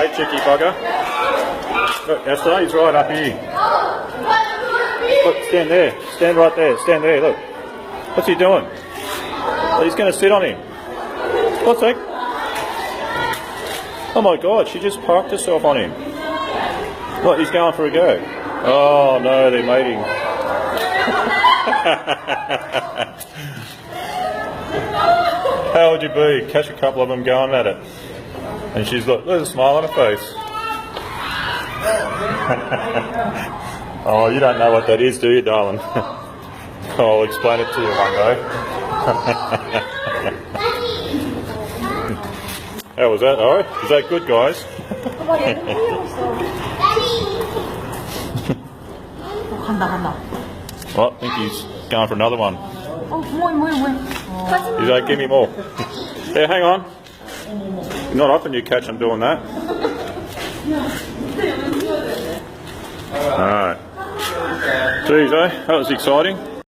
Hey, cheeky bugger. Look, Esther, he's right up here. Look, stand there. Stand right there. Stand there, look. What's he doing? Oh, he's going to sit on him. What's that? Oh my God, she just parked herself on him. Look, he's going for a go. Oh no, they're mating. How would you be? Catch a couple of them going at it. And she's like, there's a smile on her face. Oh, you don't know what that is, do you, darling? I'll explain it to you one day. How was that, Ori? Is that good, guys? Well, I think he's going for another one. He's like, give me more. Yeah, hang on. Not often you catch them doing that. Alright. Geez, that was exciting.